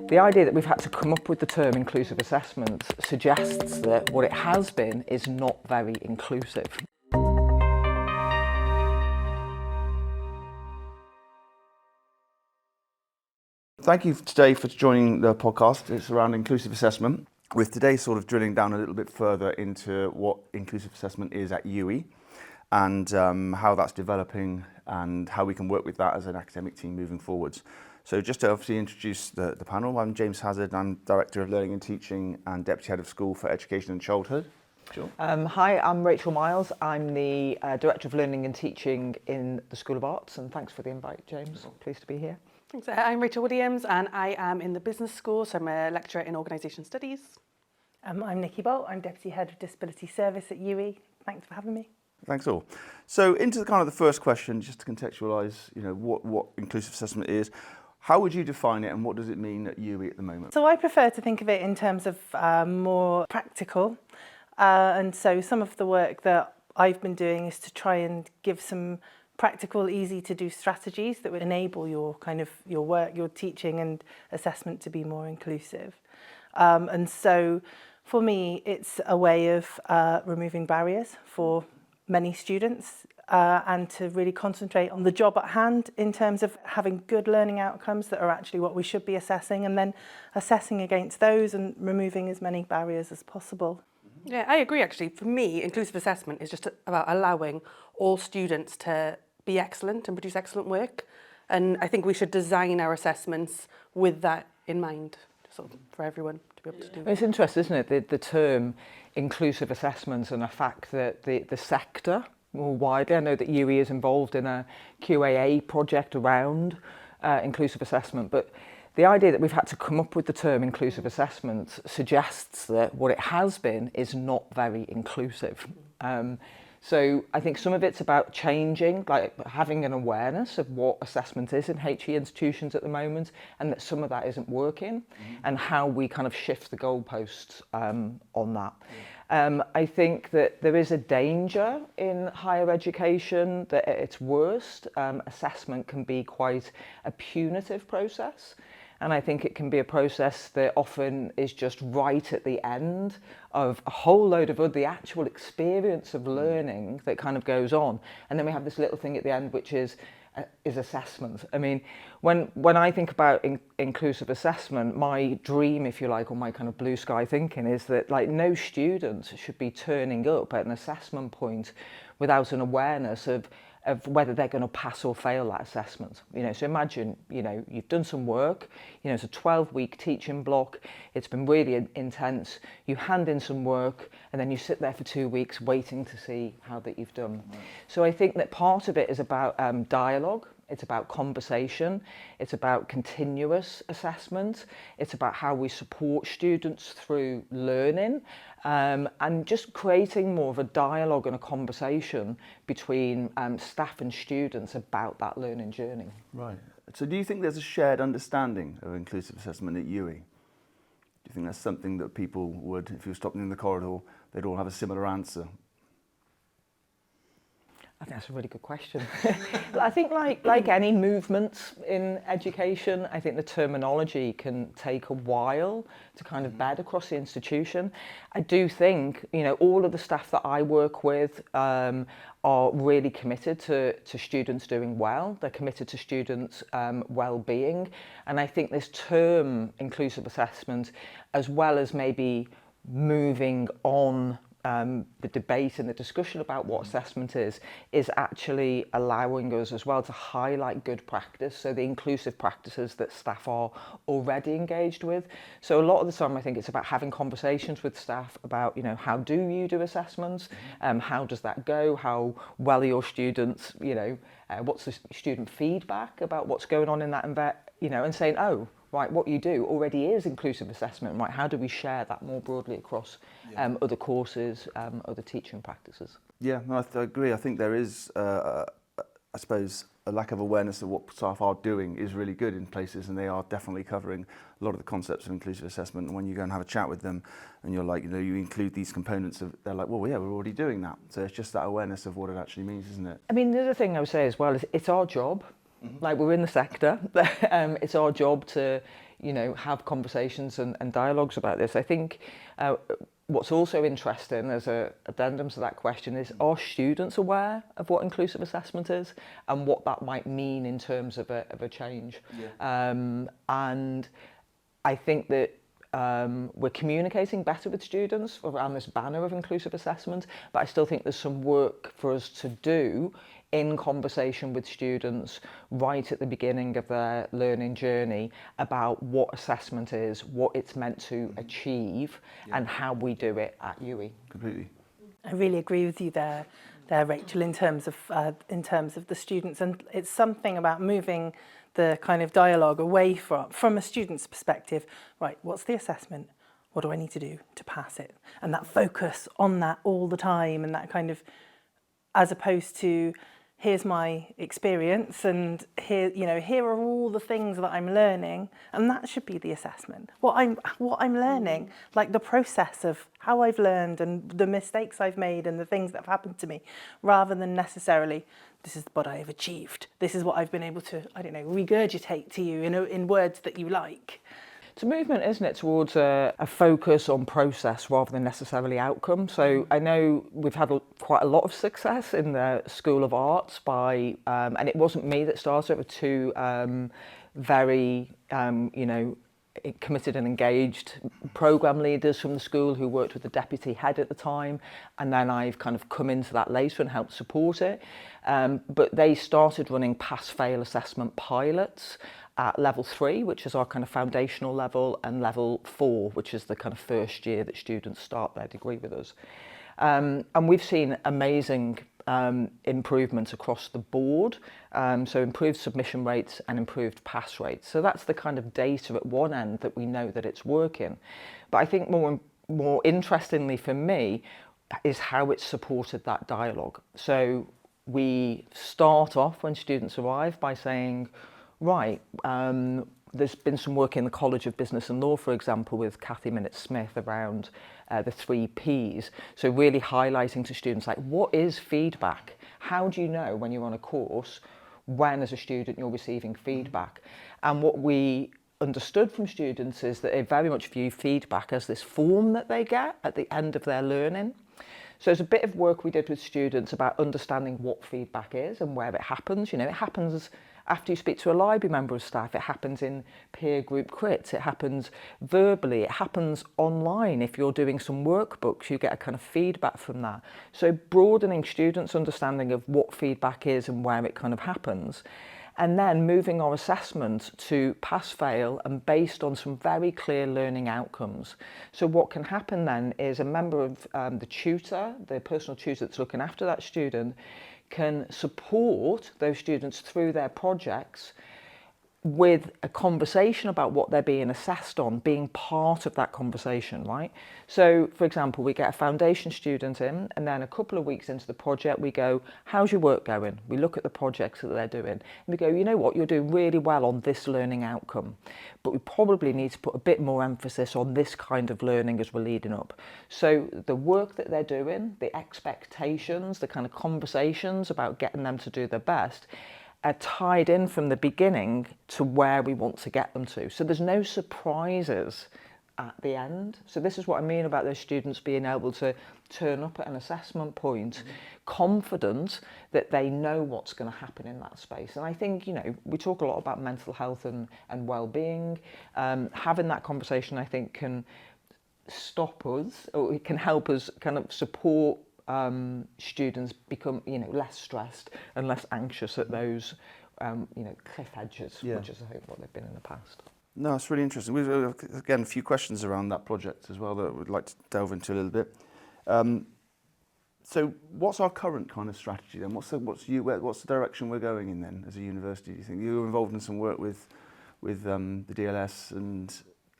The idea that we've had to come up with the term inclusive assessment suggests that what it has been is not very inclusive. Thank you today for joining the podcast. It's around inclusive assessment, with today sort of drilling down a little bit further into what inclusive assessment is at UE and how that's developing and how we can work with that as an academic team moving forwards. So just to obviously introduce the panel, I'm James Hazard. I'm Director of Learning and Teaching and Deputy Head of School for Education and Childhood. Sure. Hi, I'm Rachel Miles. I'm the Director of Learning and Teaching in the School of Arts, and thanks for the invite, James. Pleased to be here. Thanks. I'm Rachel Williams and I am in the business school, so I'm a lecturer in organisation studies. I'm Nikki Bolt. I'm Deputy Head of Disability Service at UE. Thanks for having me. Thanks all. So into the first question, just to contextualise, what inclusive assessment is. How would you define it and what does it mean at UE at the moment? So I prefer to think of it in terms of more practical. And so some of the work that I've been doing is to try and give some practical, easy to do strategies that would enable your work, your teaching and assessment to be more inclusive. And so for me, it's a way of removing barriers for many students and to really concentrate on the job at hand in terms of having good learning outcomes that are actually what we should be assessing, and then assessing against those and removing as many barriers as possible. Yeah, I agree actually. For me, inclusive assessment is just about allowing all students to be excellent and produce excellent work. And I think we should design our assessments with that in mind, sort of for everyone to be able to do. It's interesting, isn't it, the term inclusive assessments and the fact that the sector more widely, I know that UE is involved in a QAA project around inclusive assessment, but the idea that we've had to come up with the term inclusive assessment suggests that what it has been is not very inclusive. So I think some of it's about changing, like having an awareness of what assessment is in HE institutions at the moment, and that some of that isn't working, and how we kind of shift the goalposts on that. I think that there is a danger in higher education that at its worst, assessment can be quite a punitive process. And I think it can be a process that often is just right at the end of a whole load of the actual experience of learning that kind of goes on. And then we have this little thing at the end, which is assessment. I mean, when I think about inclusive assessment, my dream, if you like, or my kind of blue sky thinking is that like no student should be turning up at an assessment point without an awareness of whether they're going to pass or fail that assessment. So imagine, you've done some work, it's a 12-week teaching block, it's been really intense, you hand in some work, and then you sit there for 2 weeks waiting to see how that you've done. Right. So I think that part of it is about dialogue, it's about conversation, it's about continuous assessment, it's about how we support students through learning, and just creating more of a dialogue and a conversation between staff and students about that learning journey. Right. So do you think there's a shared understanding of inclusive assessment at UE? Do you think that's something that people would, if you were stopping in the corridor, they'd all have a similar answer? I think that's a really good question. I think like any movements in education, I think the terminology can take a while to kind of bed across the institution. I do think, all of the staff that I work with are really committed to students doing well. They're committed to students' well-being. And I think this term inclusive assessment, as well as maybe moving on the debate and the discussion about what assessment is actually allowing us as well to highlight good practice, so the inclusive practices that staff are already engaged with. So a lot of the time I think it's about having conversations with staff about, how do you do assessments, how does that go, how well are your students, what's the student feedback about what's going on in that and saying, oh, right, what you do already is inclusive assessment, right? How do we share that more broadly across other courses, other teaching practices? Yeah, no, I agree. I think there is, I suppose, a lack of awareness of what staff are doing is really good in places, and they are definitely covering a lot of the concepts of inclusive assessment. And when you go and have a chat with them and you're like, you include these components they're like, well, yeah, we're already doing that. So it's just that awareness of what it actually means, isn't it? I mean, the other thing I would say as well is it's our job. Like, we're in the sector, it's our job to, have conversations and dialogues about this. I think what's also interesting as a addendum to that question is, are students aware of what inclusive assessment is and what that might mean in terms of a change? And I think that we're communicating better with students around this banner of inclusive assessment, but I still think there's some work for us to do in conversation with students right at the beginning of their learning journey about what assessment is, what it's meant to achieve, and how we do it at UE. Completely. I really agree with you there, Rachel, in terms of the students, and it's something about moving the kind of dialogue away from a student's perspective. Right, what's the assessment? What do I need to do to pass it? And that focus on that all the time, and that kind of, as opposed to, here's my experience, and here are all the things that I'm learning, and that should be the assessment. What I'm learning, like the process of how I've learned and the mistakes I've made and the things that have happened to me, rather than necessarily, this is what I've achieved. This is what I've been able to, regurgitate to you in words that you like. It's a movement, isn't it, towards a focus on process rather than necessarily outcome. So I know we've had quite a lot of success in the School of Arts by, and it wasn't me that started, it were two very, committed and engaged programme leaders from the school who worked with the deputy head at the time, and then I've kind of come into that later and helped support it. But they started running pass-fail assessment pilots at level 3, which is our kind of foundational level, and level 4, which is the kind of first year that students start their degree with us. And we've seen amazing improvements across the board, so improved submission rates and improved pass rates. So that's the kind of data at one end that we know that it's working. But I think more interestingly for me is how it's supported that dialogue. So we start off when students arrive by saying, right, there's been some work in the College of Business and Law, for example, with Cathy Minute-Smith around the 3 Ps. So really highlighting to students, like, what is feedback? How do you know when you're on a course, when as a student you're receiving feedback? And what we understood from students is that they very much view feedback as this form that they get at the end of their learning. So there's a bit of work we did with students about understanding what feedback is and where it happens. It happens after you speak to a library member of staff, it happens in peer group crits, it happens verbally, it happens online. If you're doing some workbooks, you get a kind of feedback from that. So broadening students' understanding of what feedback is and where it kind of happens. And then moving our assessment to pass-fail and based on some very clear learning outcomes. So what can happen then is a member of the tutor, the personal tutor that's looking after that student, can support those students through their projects with a conversation about what they're being assessed on, being part of that conversation, right? So, for example, we get a foundation student in, and then a couple of weeks into the project, we go, how's your work going? We look at the projects that they're doing, and we go, you know what, you're doing really well on this learning outcome, but we probably need to put a bit more emphasis on this kind of learning as we're leading up. So the work that they're doing, the expectations, the kind of conversations about getting them to do their best, are tied in from the beginning to where we want to get them to. So there's no surprises at the end. So this is what I mean about those students being able to turn up at an assessment point confident that they know what's going to happen in that space. And I think, we talk a lot about mental health and well-being. Having that conversation, I think, can stop us, or it can help us kind of support students become less stressed and less anxious at those cliff edges, which is I think what they've been in the past. No, it's really interesting. We've again a few questions around that project as well that we'd like to delve into a little bit. So what's our current kind of strategy then? What's the direction we're going in then as a university? Do you think you were involved in some work with the DLS and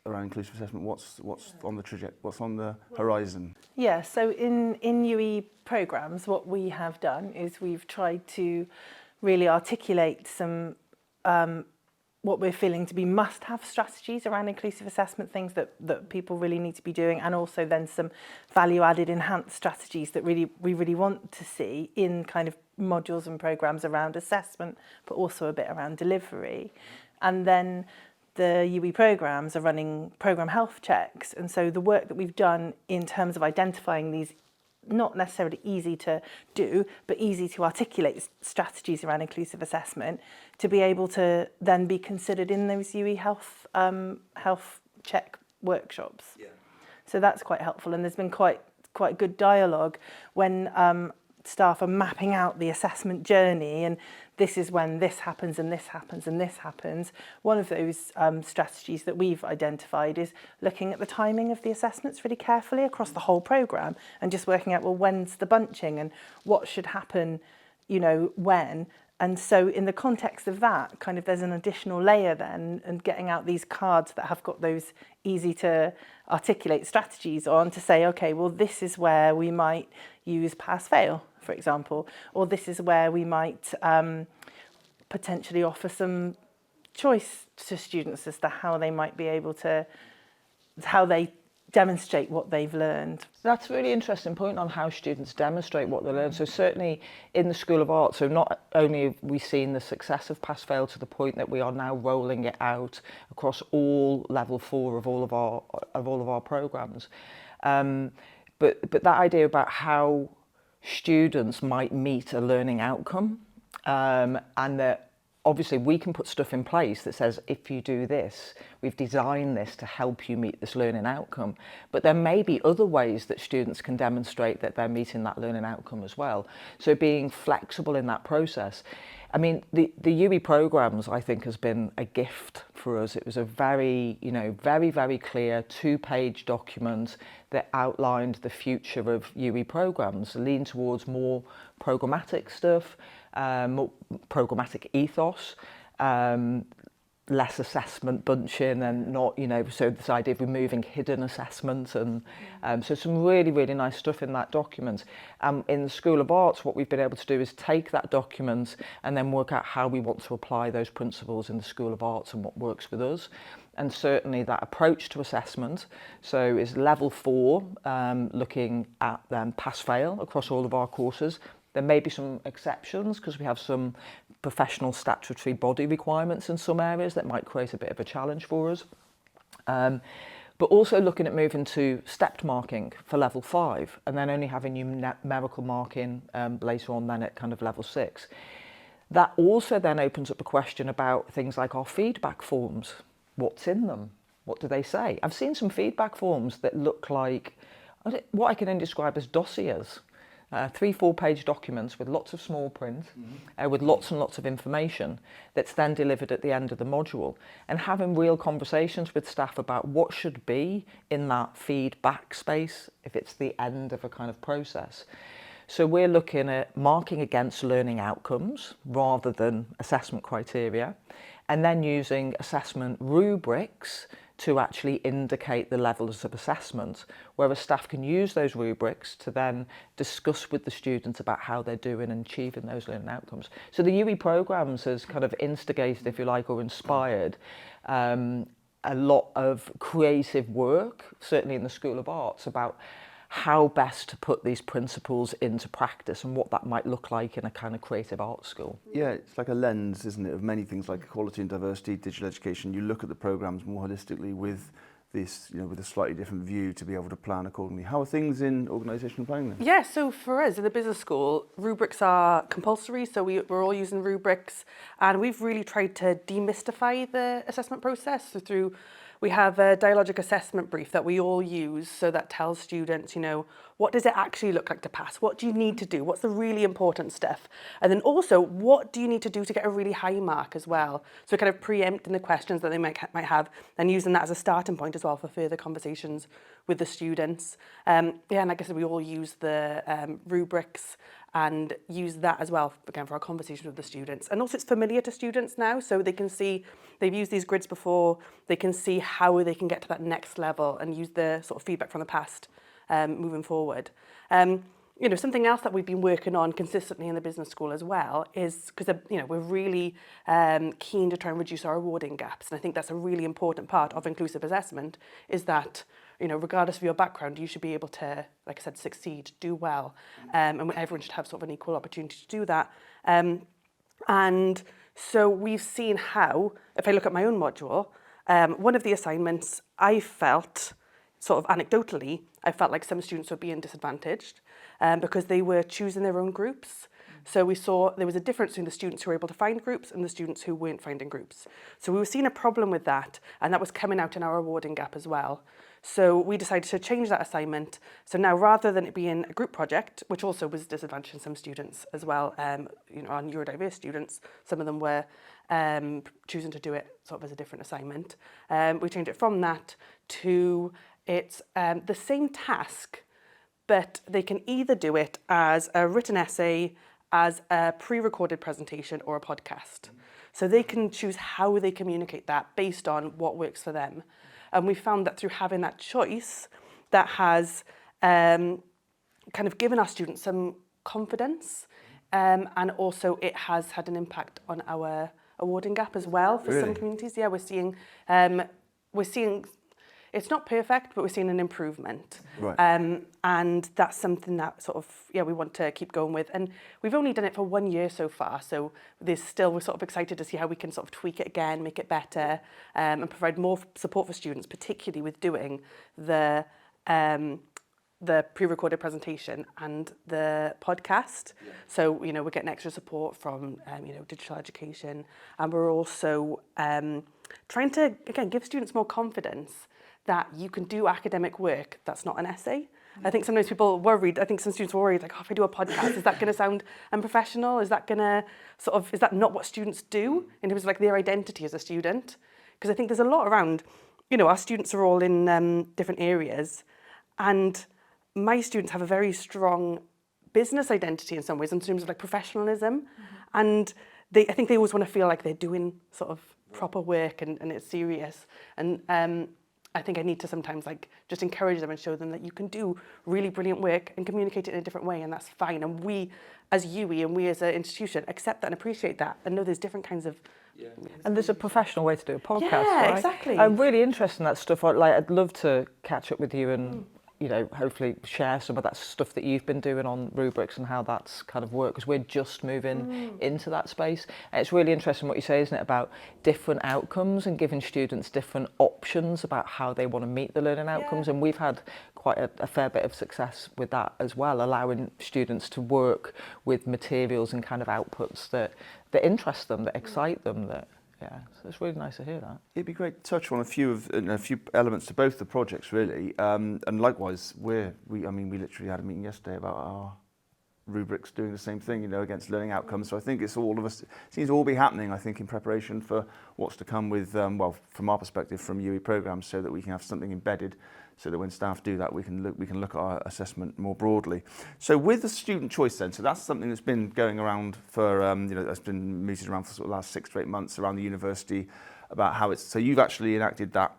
around inclusive assessment? What's on the trajectory? What's on the horizon? Yeah, so in UE programmes, what we have done is we've tried to really articulate some what we're feeling to be must-have strategies around inclusive assessment, things that people really need to be doing, and also then some value-added enhanced strategies that we really want to see in kind of modules and programmes around assessment, but also a bit around delivery. And then the UE programmes are running programme health checks, and so the work that we've done in terms of identifying these not necessarily easy to do, but easy to articulate strategies around inclusive assessment to be able to then be considered in those UE health check workshops. Yeah. So that's quite helpful, and there's been quite good dialogue when staff are mapping out the assessment journey, and this is when this happens and this happens and this happens. One of those strategies that we've identified is looking at the timing of the assessments really carefully across the whole programme and just working out, well, when's the bunching and what should happen, when. And so in the context of that, kind of there's an additional layer then, and getting out these cards that have got those easy to articulate strategies on to say, okay, well, this is where we might use pass-fail, for example, or this is where we might potentially offer some choice to students as to how they might be able to, how they demonstrate what they've learned. That's a really interesting point on how students demonstrate what they learn. So certainly in the School of Art, so not only have we seen the success of pass-fail to the point that we are now rolling it out across all level 4 of all of our programmes, but that idea about how students might meet a learning outcome, and that obviously we can put stuff in place that says, if you do this, we've designed this to help you meet this learning outcome. But there may be other ways that students can demonstrate that they're meeting that learning outcome as well. So being flexible in that process. I mean, the UE programmes, I think, has been a gift for us. It was a very, very clear 2-page document that outlined the future of UE programmes, lean towards more programmatic stuff, more programmatic ethos, less assessment bunching and not, so this idea of removing hidden assessment and so some really, really nice stuff in that document. In the School of Arts, what we've been able to do is take that document and then work out how we want to apply those principles in the School of Arts and what works with us. And certainly that approach to assessment, so is level 4, looking at pass-fail across all of our courses. There may be some exceptions because we have some professional statutory body requirements in some areas that might create a bit of a challenge for us. But also looking at moving to stepped marking for level 5 and then only having numerical marking later on then at kind of level 6. That also then opens up a question about things like our feedback forms. What's in them? What do they say? I've seen some feedback forms that look like what I can then describe as dossiers. 3-4 page documents with lots of small print, with lots and lots of information that's then delivered at the end of the module, and having real conversations with staff about what should be in that feedback space if it's the end of a kind of process. So we're looking at marking against learning outcomes rather than assessment criteria, and then using assessment rubrics to actually indicate the levels of assessment, whereas staff can use those rubrics to then discuss with the students about how they're doing and achieving those learning outcomes. So the UE programmes has kind of instigated, if you like, or inspired a lot of creative work, certainly in the School of Arts, about how best to put these principles into practice and what that might look like in a kind of creative arts school. Yeah, it's like a lens, isn't it, of many things like equality and diversity, digital education. You look at the programmes more holistically with this, with a slightly different view to be able to plan accordingly. How are things in organisational planning then? Yeah, so for us in the business school, rubrics are compulsory, so we're all using rubrics, and we've really tried to demystify the assessment process. So we have a dialogic assessment brief that we all use, so that tells students, what does it actually look like to pass? What do you need to do? What's the really important stuff? And then also, what do you need to do to get a really high mark as well? So kind of preempting the questions that they might have and using that as a starting point as well for further conversations with the students. And like I said, we all use the rubrics and use that as well, again, for our conversations with the students. And also it's familiar to students now, so they can see, they've used these grids before, they can see how they can get to that next level and use the sort of feedback from the past moving forward. Something else that we've been working on consistently in the business school as well is, because we're really keen to try and reduce our awarding gaps. And I think that's a really important part of inclusive assessment, is that regardless of your background, you should be able to, like I said, succeed, do well, and everyone should have sort of an equal opportunity to do that. And so we've seen how, if I look at my own module, one of the assignments, I felt, sort of anecdotally, I felt like some students were being disadvantaged because they were choosing their own groups. So we saw there was a difference between the students who were able to find groups and the students who weren't finding groups. So we were seeing a problem with that, and that was coming out in our awarding gap as well. So we decided to change that assignment. So now, rather than it being a group project, which also was disadvantaging some students as well, you know, our neurodiverse students, some of them were choosing to do it sort of as a different assignment. We changed it from that to it's the same task, but they can either do it as a written essay, as a pre-recorded presentation, or a podcast. So they can choose how they communicate that based on what works for them. And we found that through having that choice, that has kind of given our students some confidence, and also it has had an impact on our awarding gap as well for some communities. Yeah, we're seeing it's not perfect, but we're seeing an improvement. Right. And that's something that sort of, we want to keep going with. And we've only done it for 1 year so far. So we're sort of excited to see how we can sort of tweak it again, make it better, and provide more support for students, particularly with doing the pre-recorded presentation and the podcast. Yeah. So, we're getting extra support from, digital education. And we're also trying to, again, give students more confidence that you can do academic work that's not an essay. I think sometimes people are worried, I think some students are worried, like, if I do a podcast, is that going to sound unprofessional? Is that going to is that not what students do in terms of like their identity as a student? Because I think there's a lot around, our students are all in different areas, and my students have a very strong business identity in some ways in terms of like professionalism. And I think they always want to feel like they're doing sort of proper work and it's serious. And I think I need to sometimes like just encourage them and show them that you can do really brilliant work and communicate it in a different way, and that's fine. And we as UWE and we as an institution accept that and appreciate that and know there's different kinds of and there's a professional way to do a podcast, yeah, right? Exactly. I'm really interested in that stuff. I'd love to catch up with you and hopefully share some of that stuff that you've been doing on rubrics and how that's kind of worked, because we're just moving into that space. And it's really interesting what you say, isn't it, about different outcomes and giving students different options about how they want to meet the learning outcomes. And we've had quite a fair bit of success with that as well, allowing students to work with materials and kind of outputs that interest them, that excite them, so it's really nice to hear that. It'd be great to touch on a few elements to both the projects, really, and likewise, we literally had a meeting yesterday about our rubrics doing the same thing, against learning outcomes. So I think it's all of us. It seems to all be happening, I think, in preparation for what's to come with, from our perspective, from UWE programs, so that we can have something embedded, so that when staff do that, we can look at our assessment more broadly. So with the student choice then, so that's something that's been going around for, that's been mooted around for sort of the last 6 to 8 months around the university about how so you've actually enacted that.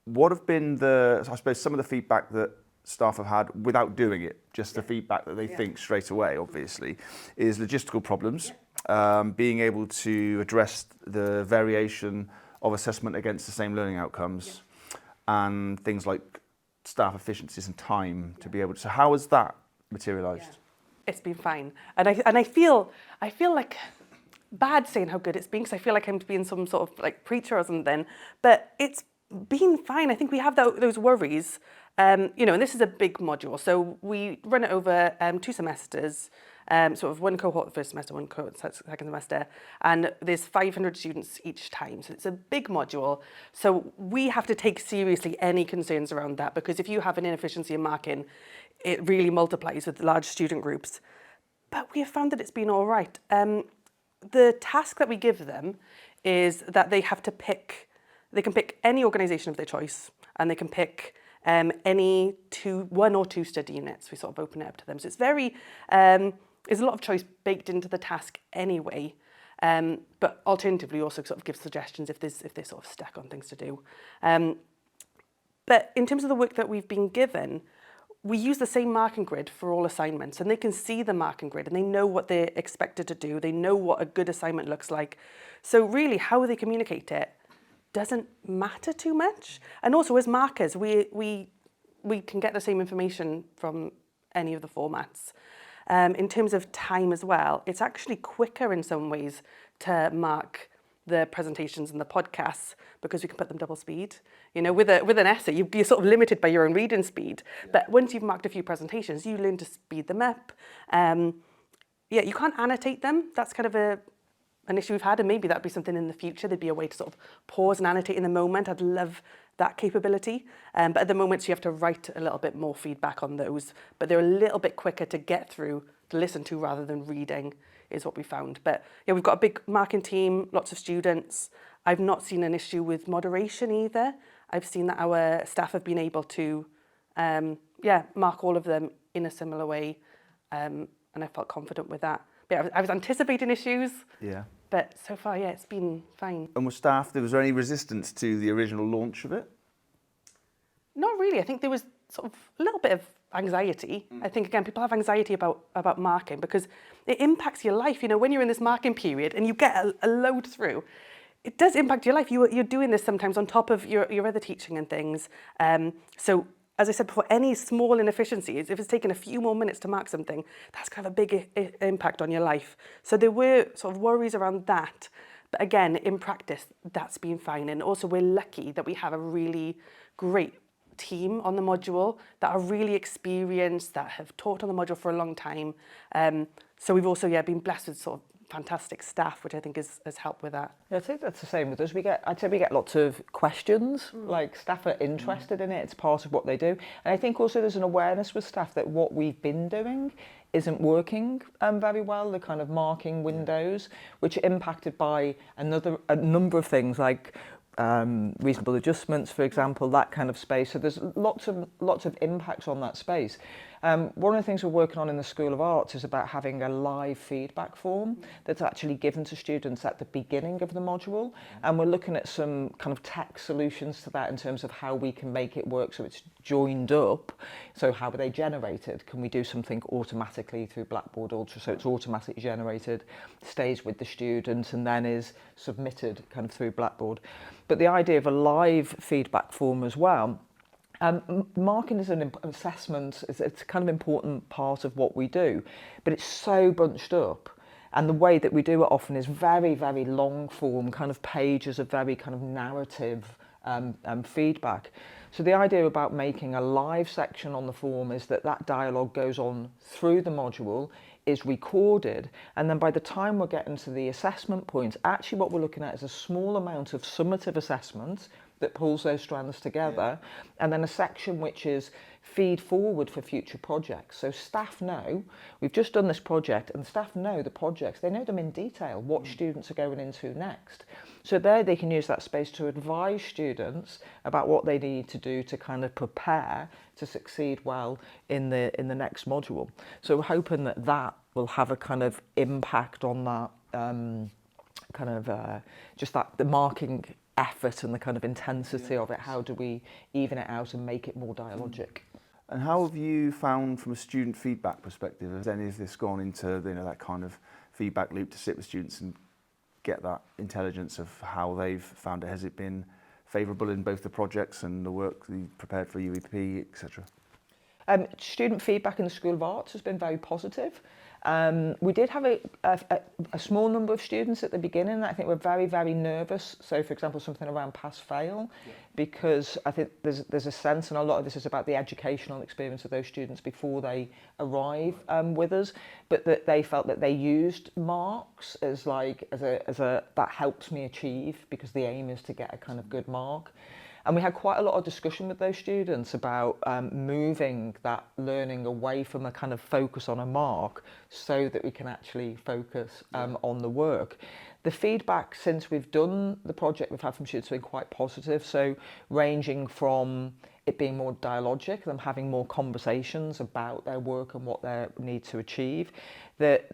What have been some of the feedback that staff have had without doing it, just the feedback that they think straight away, obviously, is logistical problems, being able to address the variation of assessment against the same learning outcomes, and things like staff efficiencies and time to be able to. So how has that materialised? Yeah. It's been fine, and I feel like bad saying how good it's been, because I feel like I'm being some sort of like preacher or something, but it's been fine. I think we have those worries, and this is a big module, so we run it over 2 semesters. Sort of 1 cohort the first semester, 1 cohort second semester, and there's 500 students each time, so it's a big module. So we have to take seriously any concerns around that, because if you have an inefficiency in marking, it really multiplies with large student groups. But we have found that it's been all right. The task that we give them is that they have to pick. They can pick any organisation of their choice, and they can pick any 1 or 2 study units. We sort of open it up to them. So it's very. There's a lot of choice baked into the task anyway, but alternatively also sort of give suggestions if they're sort of stuck on things to do. But in terms of the work that we've been given, we use the same marking grid for all assignments, and they can see the marking grid and they know what they're expected to do. They know what a good assignment looks like. So really, how they communicate it doesn't matter too much. And also as markers, we can get the same information from any of the formats. In terms of time as well, it's actually quicker in some ways to mark the presentations and the podcasts because we can put them double speed. You know, with an essay, you'd be sort of limited by your own reading speed. Yeah. But once you've marked a few presentations, you learn to speed them up. You can't annotate them. That's kind of an issue we've had, and maybe that'd be something in the future. There'd be a way to sort of pause and annotate in the moment. I'd love that capability. But at the moment, so you have to write a little bit more feedback on those. But they're a little bit quicker to get through, to listen to, rather than reading, is what we found. But yeah, we've got a big marking team, lots of students. I've not seen an issue with moderation either. I've seen that our staff have been able to, mark all of them in a similar way. And I felt confident with that. But yeah, I was anticipating issues. Yeah. But so far, yeah, it's been fine. And was there any resistance to the original launch of it? Not really. I think there was sort of a little bit of anxiety. I think, again, people have anxiety about marking because it impacts your life. You know, when you're in this marking period and you get a load through, it does impact your life. You're doing this sometimes on top of your other teaching and things. So, as I said before, any small inefficiencies, if it's taken a few more minutes to mark something, that's kind of a big impact on your life. So there were sort of worries around that. But again, in practice, that's been fine. And also we're lucky that we have a really great team on the module that are really experienced, that have taught on the module for a long time. So we've also been blessed with sort of fantastic staff, which I think has helped with that. Yeah, I think that's the same with us. I'd say we get lots of questions, like staff are interested in it, it's part of what they do. And I think also there's an awareness with staff that what we've been doing isn't working very well, the kind of marking windows, which are impacted by a number of things like reasonable adjustments, for example, that kind of space. So there's lots of impacts on that space. One of the things we're working on in the School of Arts is about having a live feedback form that's actually given to students at the beginning of the module, and we're looking at some kind of tech solutions to that in terms of how we can make it work so it's joined up. So how are they generated? Can we do something automatically through Blackboard Ultra so it's automatically generated, stays with the student and then is submitted kind of through Blackboard? But the idea of a live feedback form as well, marking is an assessment, it's a kind of important part of what we do, but it's so bunched up. And the way that we do it often is very, very long form, kind of pages of very kind of narrative feedback. So the idea about making a live section on the form is that dialogue goes on through the module, is recorded, and then by the time we're getting to the assessment point, actually what we're looking at is a small amount of summative assessment that pulls those strands together, and then a section which is feed forward for future projects. So staff know, we've just done this project, and staff know the projects, they know them in detail, what students are going into next. So there they can use that space to advise students about what they need to do to kind of prepare to succeed well in the next module. So we're hoping that will have a kind of impact on that just that the marking effort and the kind of intensity of it. How do we even it out and make it more dialogic? And how have you found, from a student feedback perspective, has any of this gone into that kind of feedback loop to sit with students and get that intelligence of how they've found it? Has it been favourable in both the projects and the work that you've prepared for UEP, etc.? Student feedback in the School of Arts has been very positive. We did have a small number of students at the beginning. I think were very, very nervous. So, for example, something around pass-fail, because I think there's a sense, and a lot of this is about the educational experience of those students before they arrive with us, but that they felt that they used marks as a that helps me achieve, because the aim is to get a kind of good mark. And we had quite a lot of discussion with those students about moving that learning away from a kind of focus on a mark so that we can actually focus on the work. The feedback since we've done the project we've had from students has been quite positive, so ranging from it being more dialogic, them having more conversations about their work and what they need to achieve, that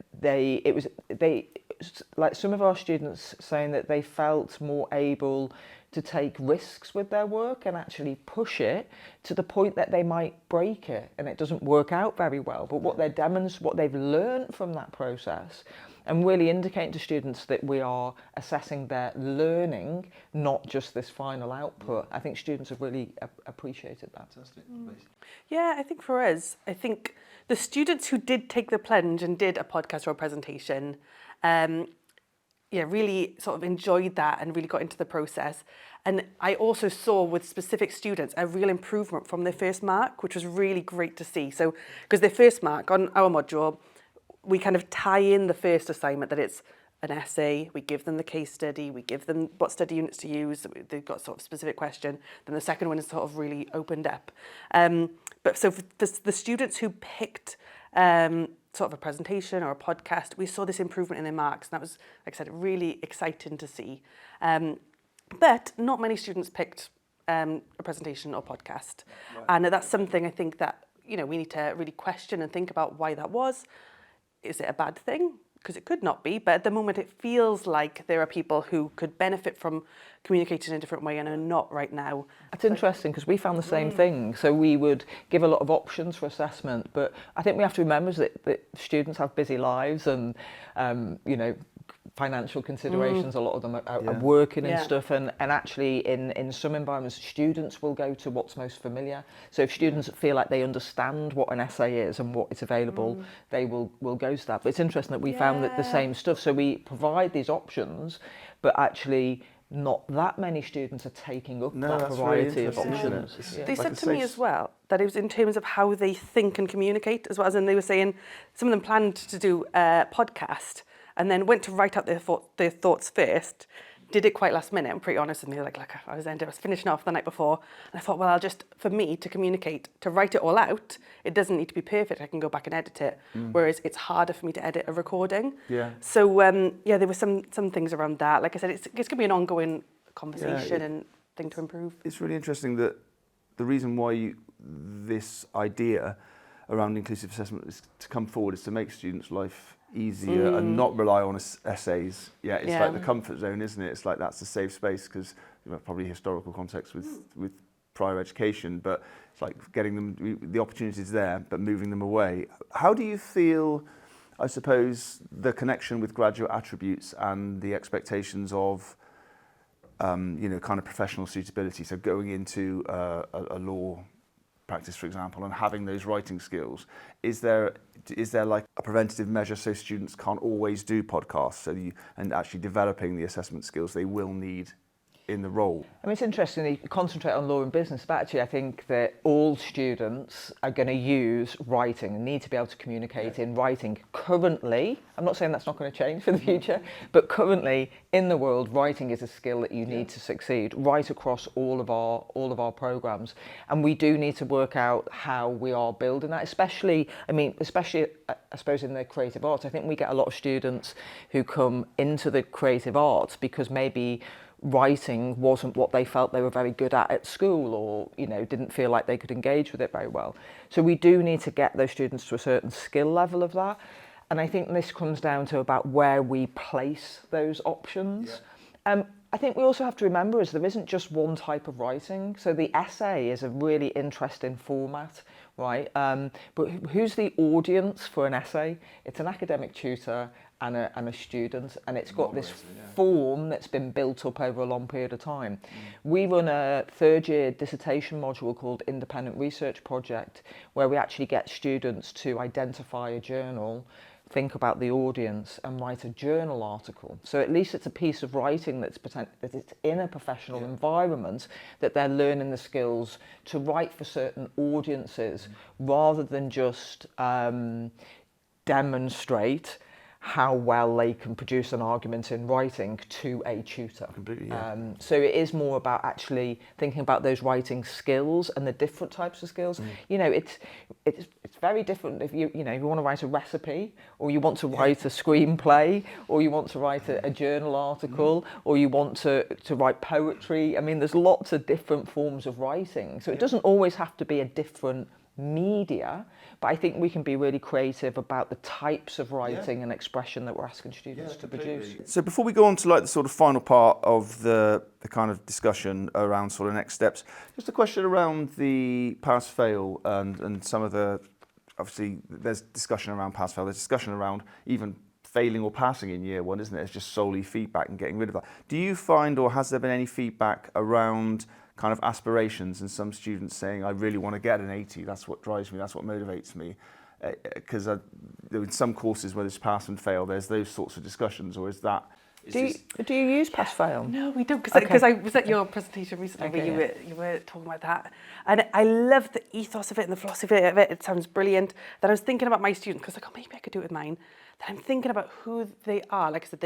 like some of our students saying that they felt more able to take risks with their work and actually push it to the point that they might break it and it doesn't work out very well. But what they've learned from that process, and really indicating to students that we are assessing their learning, not just this final output. I think students have really appreciated that. Fantastic. Yeah, I think for us, the students who did take the plunge and did a podcast or a presentation, really sort of enjoyed that and really got into the process. And I also saw with specific students a real improvement from their first mark, which was really great to see. So, because their first mark on our module, we kind of tie in the first assignment that it's an essay, we give them the case study, we give them what study units to use, they've got sort of specific question, then the second one is sort of really opened up. But so for the students who picked sort of a presentation or a podcast, we saw this improvement in their marks, and that was, like I said, really exciting to see. But not many students picked a presentation or podcast. Right. And that's something I think that, we need to really question and think about why that was. Is it a bad thing? Because it could not be, but at the moment it feels like there are people who could benefit from communicating in a different way and are not right now. It's interesting because we found the same thing. So we would give a lot of options for assessment, but I think we have to remember that students have busy lives and, financial considerations. A lot of them are working and stuff, and actually in some environments students will go to what's most familiar. So if students feel like they understand what an essay is and what is available, they will go to that. But it's interesting that we found that the same stuff, so we provide these options, but actually not that many students are taking up that variety of options. They said to me as well that it was in terms of how they think and communicate as well, as in they were saying some of them planned to do a podcast and then went to write out their thoughts first, did it quite last minute, I'm pretty honest with me, like I was finishing off the night before, and I thought, well, for me to communicate, to write it all out, it doesn't need to be perfect, I can go back and edit it, whereas it's harder for me to edit a recording. Yeah. So, there were some things around that. Like I said, it's going to be an ongoing conversation and thing to improve. It's really interesting that the reason why this idea around inclusive assessment is to come forward is to make students' life easier and not rely on essays. It's like the comfort zone, isn't it? It's like that's a safe space because probably historical context with prior education, but it's like getting them the opportunities there, but moving them away. How do you feel, I suppose, the connection with graduate attributes and the expectations of kind of professional suitability? So going into a law practice, for example, and having those writing skills, is there like a preventative measure so students can't always do podcasts, and actually developing the assessment skills they will need in the role? I mean, it's interesting that you concentrate on law and business, but actually I think that all students are going to use writing and need to be able to communicate in writing. Currently, I'm not saying that's not going to change for the future, but currently in the world, writing is a skill that you need to succeed right across all of our programs. And we do need to work out how we are building that, especially I suppose in the creative arts. I think we get a lot of students who come into the creative arts because maybe writing wasn't what they felt they were very good at school, or didn't feel like they could engage with it very well. So we do need to get those students to a certain skill level of that, and I think this comes down to about where we place those options. I think we also have to remember is there isn't just one type of writing. So the essay is a really interesting format, right? But who's the audience for an essay? It's an academic tutor and a student, and it's got this form that's been built up over a long period of time. We run a third-year dissertation module called Independent Research Project, where we actually get students to identify a journal, think about the audience, and write a journal article. So at least it's a piece of writing that it's in a professional environment, that they're learning the skills to write for certain audiences, rather than just demonstrate how well they can produce an argument in writing to a tutor. Completely, so it is more about actually thinking about those writing skills and the different types of skills. It's very different if you want to write a recipe, or you want to write a screenplay, or you want to write a journal article, or you want to write poetry. I mean, there's lots of different forms of writing. So it doesn't always have to be a different media, but I think we can be really creative about the types of writing and expression that we're asking students to produce. So before we go on to like the sort of final part of the kind of discussion around sort of next steps, just a question around the pass-fail and some of the, obviously there's discussion around pass-fail, there's discussion around even failing or passing in year one, isn't it? It's just solely feedback and getting rid of that. Do you find, or has there been any feedback around kind of aspirations and some students saying, I really want to get an 80, that's what drives me, that's what motivates me? Because in some courses where there's pass and fail, there's those sorts of discussions, or is that Do you use pass-fail? No, we don't, because I was at your presentation recently where you were talking about that, and I love the ethos of it and the philosophy of it. It sounds brilliant. Then I was thinking about my students, because maybe I could do it with mine. Then I'm thinking about who they are. Like I said,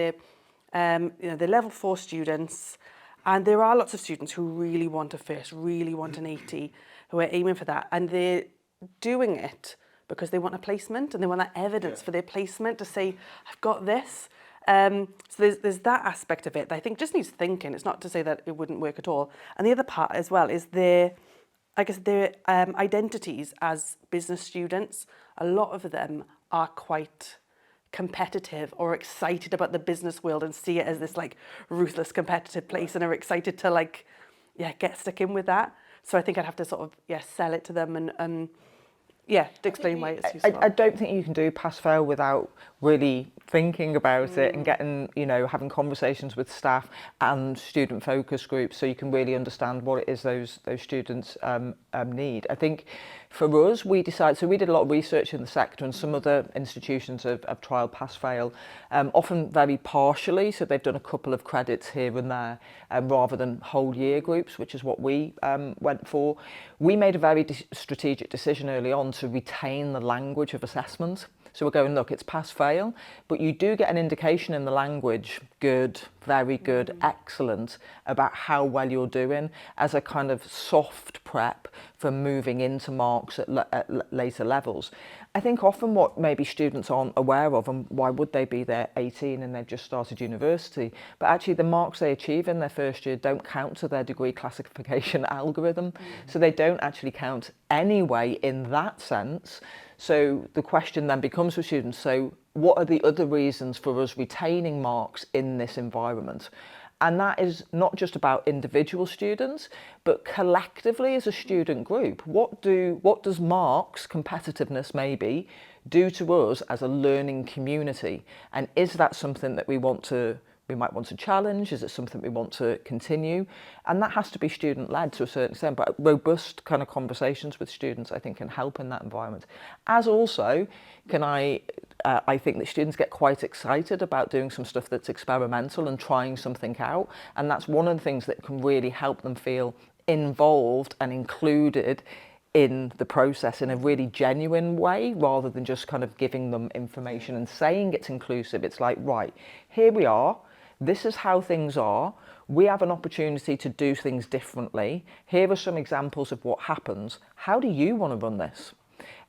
they're level 4 students, and there are lots of students who really want a first, really want an 80, who are aiming for that, and they're doing it because they want a placement and they want that evidence for their placement to say, I've got this. So there's that aspect of it that I think just needs thinking. It's not to say that it wouldn't work at all. And the other part as well is their identities as business students. A lot of them are quite competitive or excited about the business world and see it as this like ruthless competitive place and are excited to get stuck in with that. So I think I'd have to sort of sell it to them and to explain why it's useful. I don't think you can do pass-fail without really thinking about it and getting, having conversations with staff and student focus groups so you can really understand what it is those students need. I think for us, we did a lot of research in the sector, and some other institutions have trialled pass-fail, often very partially, so they've done a couple of credits here and there rather than whole year groups, which is what we went for. We made a very strategic decision early on to retain the language of assessment. So we're going, look, it's pass-fail, but you do get an indication in the language, good, very good, excellent, about how well you're doing as a kind of soft prep for moving into marks at later levels. I think often what maybe students aren't aware of, and why would they be, they're 18 and they've just started university, but actually the marks they achieve in their first year don't count to their degree classification algorithm. So they don't actually count anyway in that sense. So the question then becomes for students, so what are the other reasons for us retaining marks in this environment? And that is not just about individual students, but collectively as a student group. What does marks, competitiveness maybe, do to us as a learning community? And is that something that we might want to challenge? Is it something we want to continue? And that has to be student-led to a certain extent, but robust kind of conversations with students, I think, can help in that environment. As also, I think that students get quite excited about doing some stuff that's experimental and trying something out. And that's one of the things that can really help them feel involved and included in the process in a really genuine way, rather than just kind of giving them information and saying it's inclusive. It's like, right, here we are. This is how things are. We have an opportunity to do things differently. Here are some examples of what happens. How do you want to run this?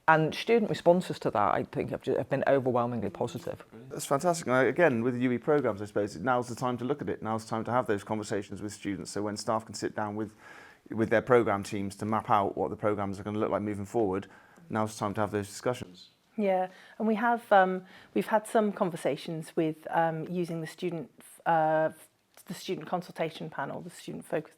And student responses to that, I think, have been overwhelmingly positive. That's fantastic. Again, with the UE programmes, I suppose, now's the time to look at it. Now's the time to have those conversations with students. So when staff can sit down with their programme teams to map out what the programmes are going to look like moving forward, now's the time to have those discussions. Yeah, and we've had some conversations with using the student consultation panel, the student focus.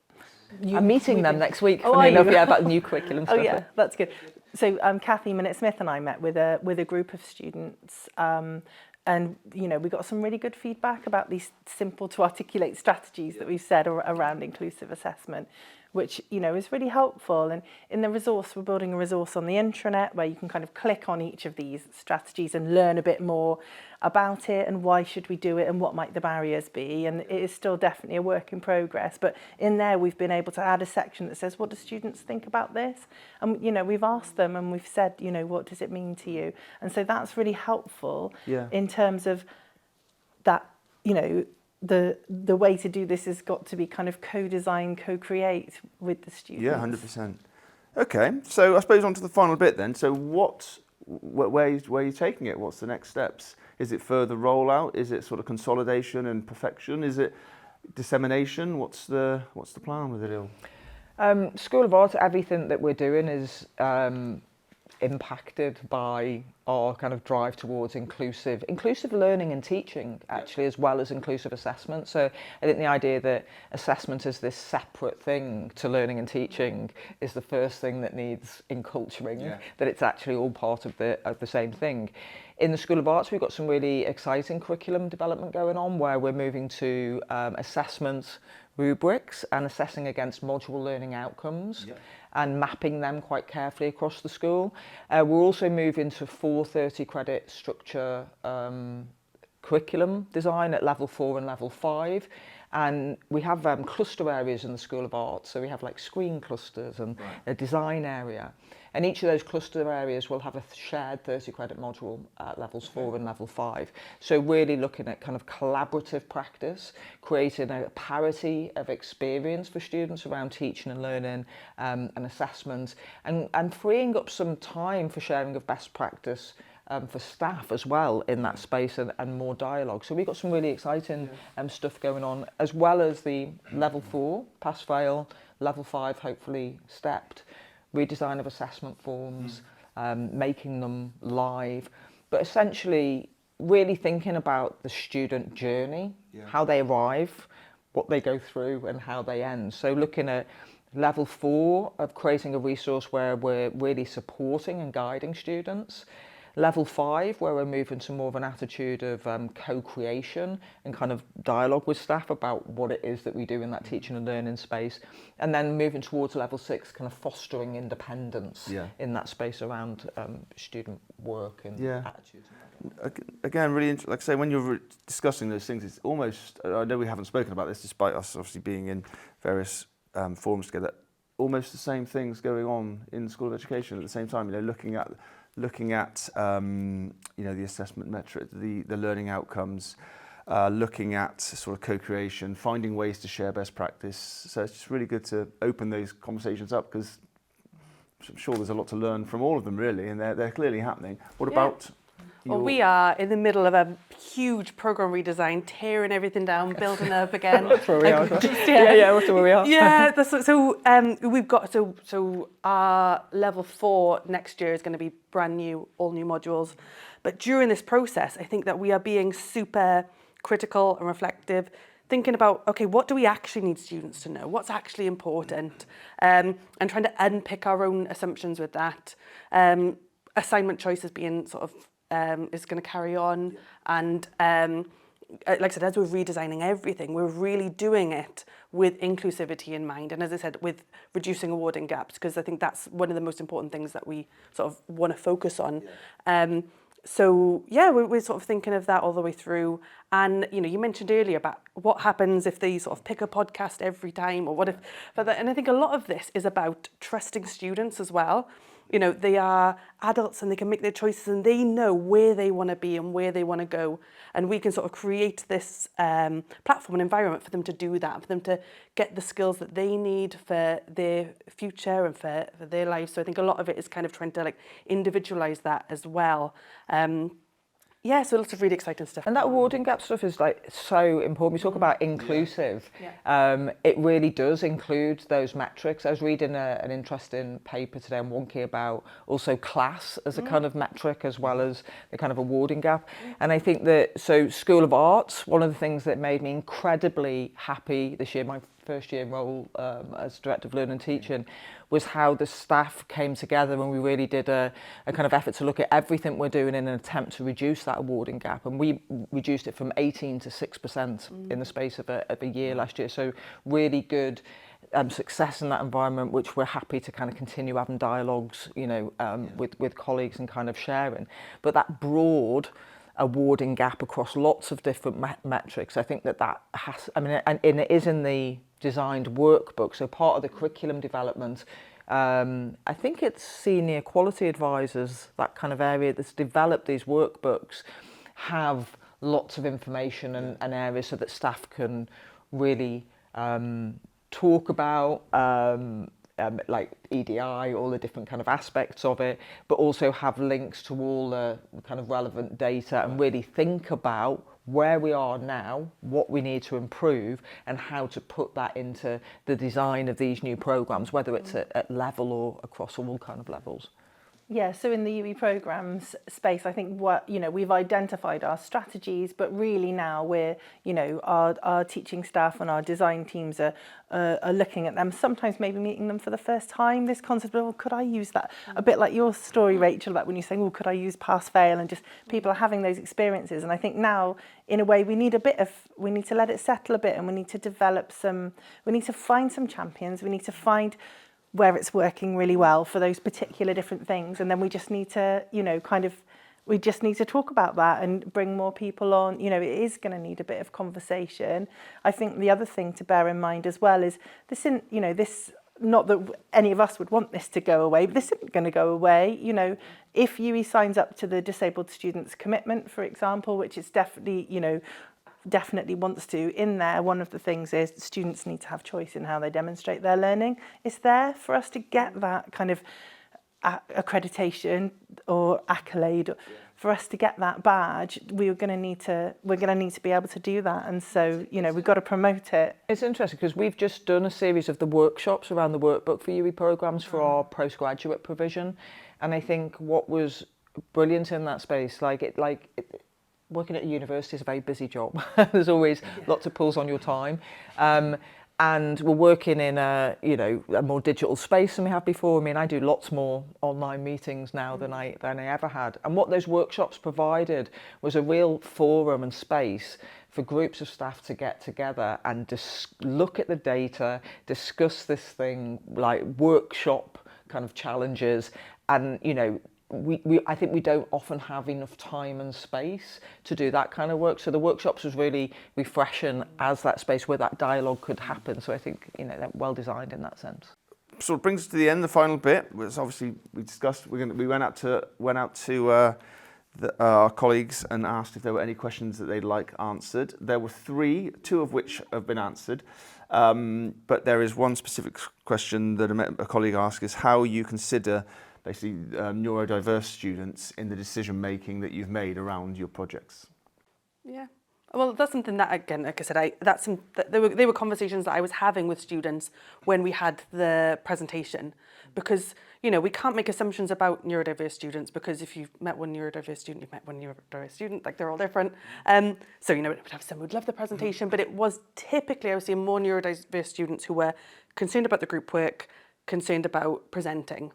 I'm meeting them next week. Oh, funny enough, about the new curriculum stuff. Oh yeah, that's good. So Kathy Minute-Smith and I met with a group of students, and we got some really good feedback about these simple to articulate strategies that we've said around inclusive assessment, which is really helpful. And in the resource, we're building a resource on the intranet where you can kind of click on each of these strategies and learn a bit more about it and why should we do it and what might the barriers be. And it is still definitely a work in progress, but in there we've been able to add a section that says, what do students think about this? And we've asked them and we've said, what does it mean to you? And so that's really helpful in terms of that, the way to do this has got to be kind of co-design, co-create with the students. Yeah, 100%. Okay, so I suppose on to the final bit then. So where are you taking it? What's the next steps? Is it further rollout? Is it sort of consolidation and perfection? Is it dissemination? What's the plan with it all? School of Art, everything that we're doing is impacted by our kind of drive towards inclusive learning and teaching, actually, as well as inclusive assessment. So I think the idea that assessment is this separate thing to learning and teaching is the first thing that needs enculturing, that it's actually all part of the same thing. In the School of Arts, we've got some really exciting curriculum development going on where we're moving to assessment rubrics and assessing against module learning outcomes and mapping them quite carefully across the school. We're also moving to 4 30 credit structure curriculum design at level 4 and level 5. And we have cluster areas in the School of Art. So we have like screen clusters and a design area. And each of those cluster areas will have a shared 30 credit module at levels 4 and level 5. So really looking at kind of collaborative practice, creating a parity of experience for students around teaching and learning and assessment, and freeing up some time for sharing of best practice for staff as well in that space, and more dialogue. So we've got some really exciting stuff going on, as well as the level 4 pass fail, level 5 hopefully stepped, redesign of assessment forms, making them live, but essentially really thinking about the student journey, how they arrive, what they go through and how they end. So looking at level 4 of creating a resource where we're really supporting and guiding students. Level 5, where we're moving to more of an attitude of co-creation and kind of dialogue with staff about what it is that we do in that teaching and learning space. And then moving towards level 6, kind of fostering independence in that space around student work and attitudes. Again, really interesting. Like I say, when you're discussing those things, it's almost, I know we haven't spoken about this despite us obviously being in various forums together, almost the same things going on in the School of Education at the same time, looking at the assessment metric, the learning outcomes, looking at sort of co-creation, finding ways to share best practice. So it's just really good to open those conversations up, because I'm sure there's a lot to learn from all of them really, and they're clearly happening. What about Well, we are in the middle of a huge program redesign, tearing everything down, building up again. That's where we are. That's where we are. Yeah, we've got so our level 4 next year is going to be brand new, all new modules. But during this process, I think that we are being super critical and reflective, thinking about, okay, what do we actually need students to know? What's actually important? And trying to unpick our own assumptions with that. Assignment choices being sort of is going to carry on, and like I said, as we're redesigning everything, we're really doing it with inclusivity in mind, and as I said, with reducing awarding gaps, because I think that's one of the most important things that we sort of want to focus on. We're sort of thinking of that all the way through. And you mentioned earlier about what happens if they sort of pick a podcast every time, or what if, and I think a lot of this is about trusting students as well. They are adults and they can make their choices, and they know where they want to be and where they want to go. And we can sort of create this platform and environment for them to do that, for them to get the skills that they need for their future and for their lives. So I think a lot of it is kind of trying to individualise that as well. So lots of really exciting stuff. And that awarding gap stuff is so important. We talk about inclusive. It really does include those metrics. I was reading an interesting paper today on Wonky about also class as a kind of metric, as well as the kind of awarding gap. And I think that, School of Arts, one of the things that made me incredibly happy this year, my first year role as Director of Learning and Teaching, was how the staff came together, and we really did a kind of effort to look at everything we're doing in an attempt to reduce that awarding gap. And we reduced it from 18 to 6% in the space of a year last year. So really good success in that environment, which we're happy to kind of continue having dialogues, with colleagues and kind of sharing. But that broad awarding gap across lots of different metrics, I think that has, and it is in the designed workbook. So part of the curriculum development, I think it's senior quality advisors, that kind of area that's developed these workbooks, have lots of information and areas so that staff can really talk about like EDI, all the different kind of aspects of it, but also have links to all the kind of relevant data, and really think about where we are now, what we need to improve, and how to put that into the design of these new programs, whether it's at level or across all kind of levels. Yeah, so in the UE programmes space, I think we've identified our strategies, but really now we're, our teaching staff and our design teams are looking at them, sometimes maybe meeting them for the first time, this concept of, could I use that? A bit like your story, Rachel, about when you're saying, could I use pass fail? And just people are having those experiences. And I think now, in a way, we need to let it settle a bit, and we need to develop we need to find some champions, we need to find where it's working really well for those particular different things, and then we just need to kind of we just need to talk about that and bring more people on. You know, it is going to need a bit of conversation. I think the other thing to bear in mind as well is this, not that any of us would want this to go away, but this isn't going to go away. You know, if UE signs up to the Disabled Students Commitment, for example, which is definitely wants to, in there, one of the things is students need to have choice in how they demonstrate their learning. It's there for us to get that kind of accreditation or accolade. For us to get that badge, we're going to need to be able to do that, and so we've got to promote it. It's interesting because we've just done a series of the workshops around the workbook for UE programs for our postgraduate provision, and I think what was brilliant in that space, working at a university is a very busy job. There's always lots of pulls on your time. And we're working in a more digital space than we have before. I mean, I do lots more online meetings now than I ever had. And what those workshops provided was a real forum and space for groups of staff to get together and look at the data, discuss this thing, like workshop kind of challenges, and I think we don't often have enough time and space to do that kind of work. So the workshops was really refreshing as that space where that dialogue could happen. So I think they're well designed in that sense. So it brings us to the end. The final bit was obviously we discussed. We went out to our colleagues and asked if there were any questions that they'd like answered. There were 3, 2 of which have been answered. But there is one specific question that a colleague asked: is how you consider basically neurodiverse students in the decision making that you've made around your projects. Yeah, well, that's something that, again, like I said, they were conversations that I was having with students when we had the presentation, because we can't make assumptions about neurodiverse students, because if you've met one neurodiverse student, you've met one neurodiverse student, like they're all different. So it would have some who'd love the presentation, but it was typically I was seeing more neurodiverse students who were concerned about the group work, concerned about presenting.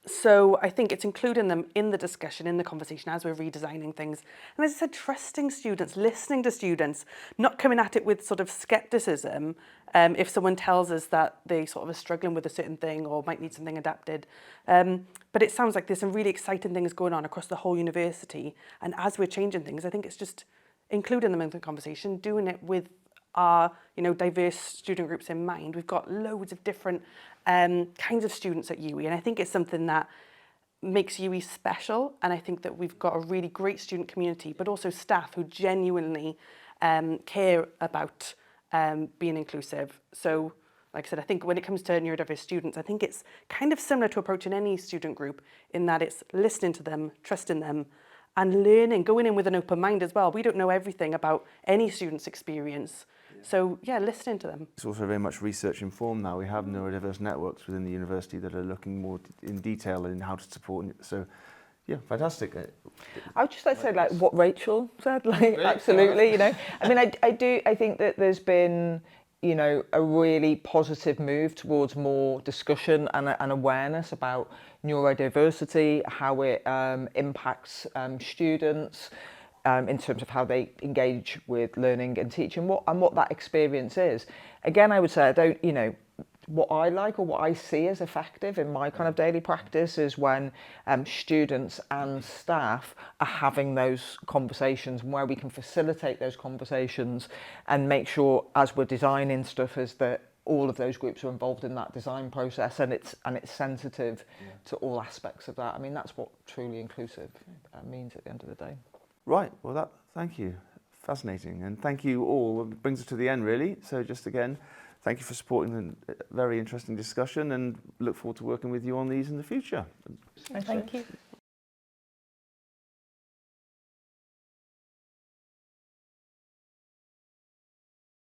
So I think it's including them in the discussion, in the conversation as we're redesigning things. And as I said, trusting students, listening to students, not coming at it with sort of skepticism if someone tells us that they sort of are struggling with a certain thing or might need something adapted. But it sounds like there's some really exciting things going on across the whole university. And as we're changing things, I think it's just including them in the conversation, doing it with our diverse student groups in mind. We've got loads of different kinds of students at UE, and I think it's something that makes UE special, and I think that we've got a really great student community, but also staff who genuinely care about being inclusive. So like I said, I think when it comes to neurodiverse students, I think it's kind of similar to approaching any student group in that it's listening to them, trusting them, and learning, going in with an open mind as well. We don't know everything about any student's experience. So yeah, listening to them. It's also very much research informed now. We have neurodiverse networks within the university that are looking more in detail in how to support. So yeah, fantastic. I would just like to say what Rachel said, absolutely, I mean, I think that there's been, a really positive move towards more discussion and awareness about neurodiversity, how it impacts students, in terms of how they engage with learning and teaching, what that experience is. Again, I would say I don't, what I like or what I see as effective in my kind of daily practice is when students and staff are having those conversations, where we can facilitate those conversations and make sure as we're designing stuff is that all of those groups are involved in that design process, and it's sensitive to all aspects of that. I mean, that's what truly inclusive means at the end of the day. Right, well, thank you. Fascinating. And thank you all. It brings us to the end, really. So just again, thank you for supporting the very interesting discussion, and look forward to working with you on these in the future. Thank you.